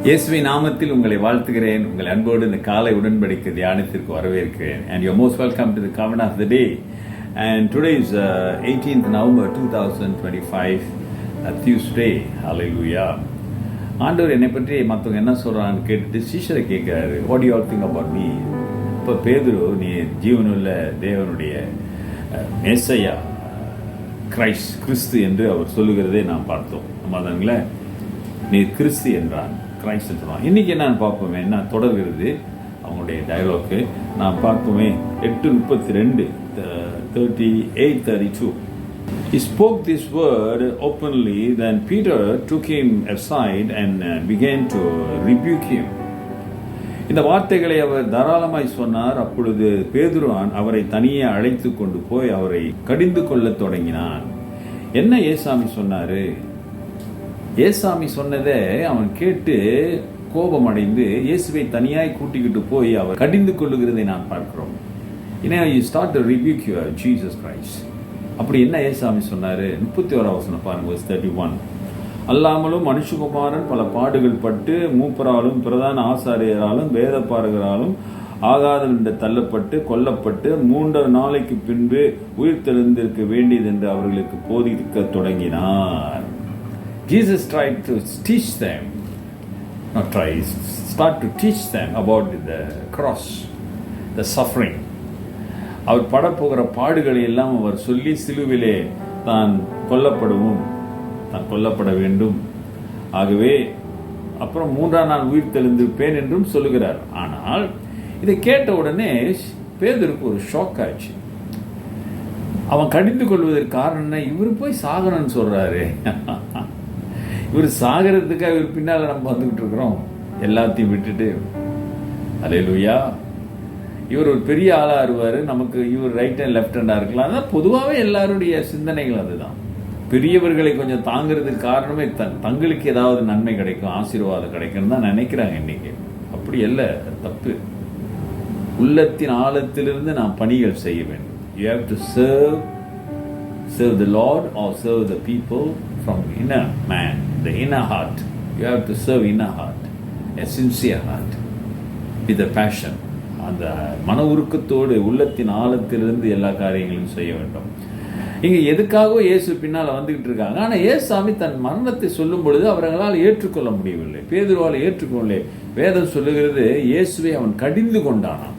இயேசுவின் நாமத்தில் உங்களை வாழ்த்துகிறேன். உங்கள் அன்போடு இந்த காலை உடன்படிக்கை தியானத்திற்கு வரவேற்கிறேன். And you're most welcome to the covenant of the day. And today is 18th November 2025, Tuesday. Hallelujah. ஆண்டவர் என்னை பற்றி மற்றவங்க என்ன சொல்றான்னு கேட்டுட்டு சீஷரை கேட்கிறாரு, what do you all think about me? இப்போ பேதுரு, நீ ஜீவனுள்ள தேவனுடைய மேசையா கிறிஸ்து என்று அவர் சொல்லுகிறதை நாம் பார்த்தோம். நம்ம அதனால நீ கிறிஸ்து என்றான், கிரைஸ்ட் சொல்லுவான். இன்னைக்கு என்னன்னு பார்ப்போமே, என்ன தொடர்கிறது அவங்களுடைய டயலாக்கு நான் பார்ப்போமே. 8:32 38:32. He spoke this word openly. Then Peter took him aside and began to rebuke him. இந்த வார்த்தைகளை அவர் தாராளமாய் சொன்னார். அப்பொழுது பேதுருவான் அவரை தனியே அழைத்து கொண்டு போய் அவரை கடிந்து கொள்ள தொடங்கினான். என்ன ஏசாமி சொன்னாரு? ஏசாமி சொன்னதை அவன் கேட்டு கோபமடைந்து இயேசுவை தனியாய் கூட்டிக்கிட்டு போய் அவர் கடிந்து கொள்ளுகிறதை நான் பார்க்கிறோம். you start to rebuke your Jesus Christ. அப்படி என்ன ஏசாமி சொன்னாரு? 31 வசனம் பாருங்க, verse 31. அல்லாமலும் மனுஷகுமாரன் பல பாடுகள் பட்டு மூப்பராலும் பிரதான ஆசாரியராலும் வேத பாரகராலும் ஆகாதம் என்று தள்ளப்பட்டு கொல்லப்பட்டு 3 நாளைக்கு பின்பு உயிர் தெழுந்திருக்க வேண்டியது என்று அவர்களுக்கு போதிக்க தொடங்கினார். Jesus tried to teach them, start to teach them about the cross, the suffering. அவர் படப்போகிற பாடுகளை எல்லாம் அவர் சொல்லி சிலுவிலே தான் கொல்லப்பட வேண்டும், ஆகவே அப்புறம் 3ஆம் நாள் உயிர் தெழுந்திருப்பேன் என்றும் சொல்லுகிறார். ஆனால் இதை கேட்ட உடனே பேதுருக்கு ஒரு ஷாக் ஆச்சு. அவன் கடிந்து கொள்வதற்கு காரணம், இவர் போய் சாகணும்னு சொல்றாரு. இவர் சாகிறதுக்காக இவர் பின்னால நம்ம வந்துகிட்டு இருக்கிறோம், எல்லாத்தையும் விட்டுட்டு. அல்லேலூயா. இவர் ஒரு பெரிய ஆளா இருவாரு, நமக்கு இவர் ரைட் ஹேண்ட் லெஃப்ட் ஹேண்டா இருக்கலாம். அதான் பொதுவாகவே எல்லாருடைய சிந்தனைகள் அதுதான். பெரியவர்களை கொஞ்சம் தாங்கிறதுக்கு காரணமே தங்களுக்கு ஏதாவது நன்மை கிடைக்கும், ஆசீர்வாதம் கிடைக்கும் தான் நினைக்கிறாங்க இன்னைக்கு. அப்படி அல்ல, தப்பு. உள்ளத்தின் ஆழத்திலிருந்து நாம் பணிகள் செய்ய வேண்டும். You have to serve the Lord or serve the people from inner man, the inner heart. You have to serve inner heart, a sincere heart, with a passion. அந்த மன உருக்கத்தோடு உள்ளத்தின் ஆழத்திலிருந்து எல்லா காரியங்களையும் செய்ய வேண்டும். இங்க எதுக்காகவோ இயேசு பின்னால் வந்துகிட்டு இருக்காங்க. ஆனா ஏசாமி தன் மரணத்தை சொல்லும் பொழுது அவர்களால் ஏற்றுக்கொள்ள முடியவில்லை, பேதுருவால் ஏற்றுக்கொள்ளவில்லை. வேதம் சொல்லுகிறது, இயேசுவை அவன் கடிந்து கொண்டானான்.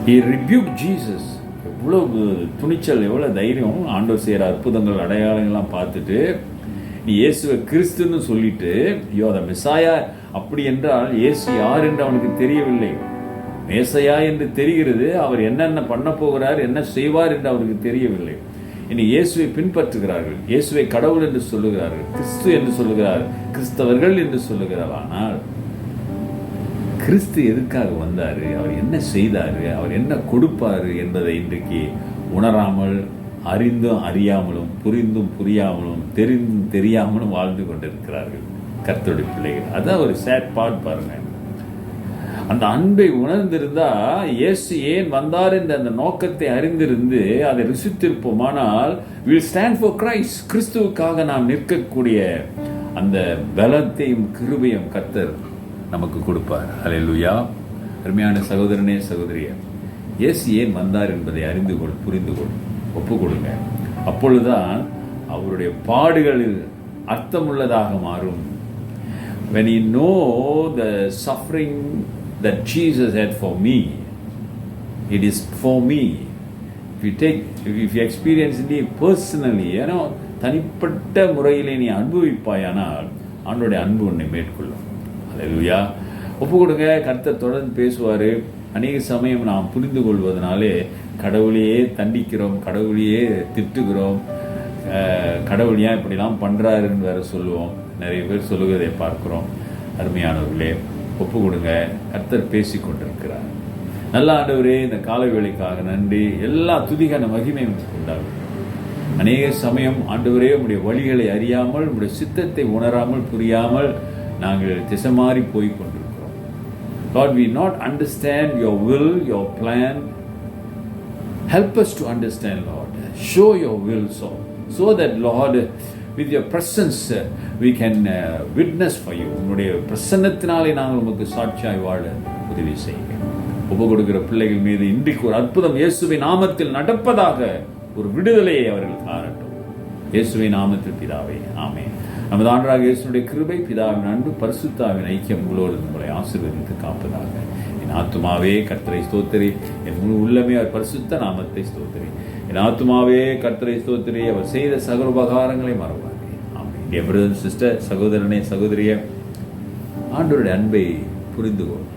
He rebuked Jesus. எவ்வளவு துணிச்சல், எவ்வளவு தைரியம்! ஆண்டவர் செய்கிற அற்புதங்கள் அடையாளங்கள்லாம் பார்த்துட்டு நீ இயேசுவை கிறிஸ்துன்னு சொல்லிட்டு, யோ த மெசாயா. அப்படி என்றால் இயேசு யார் என்று அவனுக்கு தெரியவில்லை. மேசையா என்று தெரிகிறது, அவர் என்னென்ன பண்ண போகிறார், என்ன செய்வார் என்று அவருக்கு தெரியவில்லை. இனி இயேசுவை பின்பற்றுகிறார்கள், இயேசுவை கடவுள் என்று சொல்லுகிறார்கள், கிறிஸ்து என்று சொல்லுகிறார், கிறிஸ்தவர்கள் என்று சொல்லுகிறார். ஆனால் கிறிஸ்து எதுக்காக வந்தாரு, அவர் என்ன செய்தாரு, அவர் என்ன கொடுப்பாரு என்பதை இன்றைக்கு உணராமல், அறிந்தும் அறியாமலும், புரிந்தும் புரியாமலும், தெரிந்தும் தெரியாமலும் வாழ்ந்து கொண்டிருக்கிறார்கள் கர்த்தருடைய பிள்ளைகள். அதான் ஒரு சேட் பார்ட் பாருங்க. அந்த அன்பை உணர்ந்திருந்தா, இயேசு ஏன் வந்தார் என்ற அந்த நோக்கத்தை அறிந்திருந்து அதை ருசித்திருப்போமானால், வில் ஸ்டாண்ட் ஃபார் கிரைஸ்ட், கிறிஸ்துவுக்காக நாம் நிற்கக்கூடிய அந்த பலத்தையும் கிருபையும் கர்த்தர் நமக்கு கொடுப்பார். அல்லேலூயா. அருமையான சகோதரனே, சகோதரியே, இயேசு ஏன் வந்தார் என்பதை அறிந்து கொள், புரிந்து கொள், ஒப்பு கொடுங்க. அப்பொழுதுதான் அவருடைய பாடுகளில் அர்த்தமுள்ளதாக மாறும். When you know the suffering that Jesus had for me, it is for me. If you experience it personally, தனிப்பட்ட முறையிலே நீ அனுபவிப்பாயானால் ஆண்டவருடைய அன்பு உன்னை மேற்கொள்ளும். அல்லேலூயா. ஒப்பு கொடுங்க. கர்த்தர் தொடர்ந்து பேசுவார். அநேக சமயம் நாம் புரிந்து கொள்வதனாலே கடவுளையே தண்டிக்கிறோம், கடவுளையே திட்டுகிறோம், கடவுள் ஏன் இப்படிலாம் பண்ணுறாருன்னு வேற சொல்லுவோம். நிறைய பேர் சொல்லுகிறதை பார்க்குறோம். அருமையானவர்களே, ஒப்பு கொடுங்க. கர்த்தர் பேசி கொண்டிருக்கிறார். நல்ல ஆண்டவரே, இந்த காலை வேளைக்காக நன்றி. எல்லா துதிக்கான மகிமை உண்டாகும். அநேக சமயம் ஆண்டவரே, உங்களுடைய வழிகளை அறியாமல், உங்களுடைய சித்தத்தை உணராமல், புரியாமல் நாங்கள் திசை மாறி போய் கொண்டிருக்கிறோம். Lord, we not understand your will, your plan. Help us to understand, Lord. Show your will so that, Lord, with your presence we can witness for you. உங்களுடைய பிரசன்னத்தினாலே நாங்கள் உமக்கு சாட்சியாய் வாழ உதவி செய்யுங்க. ஒப்பு கொடுக்கிற பிள்ளைகள் மீது இன்றைக்கு ஒரு அற்புதம் இயேசுவின் நாமத்தில் நடப்பதாக ஒரு விடுதலையை அவர்கள் காணட்டும். இயேசுவின் நாமத்தில் பிதாவே, ஆமென். நமது ஆண்டவராகிய இயேசுவினுடைய கிருபை, பிதாவின் அன்பு, பரிசுத்தாவின் ஐக்கியம் உங்களோடு உங்களை ஆசீர்வதித்து காப்பதாக. என் ஆத்துமாவே கர்த்தரை ஸ்தோத்திரி, என் முழு உள்ளமே அவர் பரிசுத்த நாமத்தை ஸ்தோத்திரி. என் ஆத்துமாவே கர்த்தரை ஸ்தோத்திரி, அவர் செய்த சகல உபகாரங்களை மறவாதே. ஆமென். என் பிரதர் சிஸ்டர், சகோதரனே சகோதரியே, ஆண்டவருடைய அன்பை புரிந்து கொள்,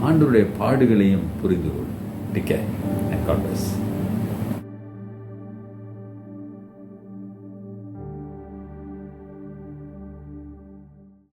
ஆண்டவருடைய பாடுகளையும் புரிந்து கொள். Take care and God bless.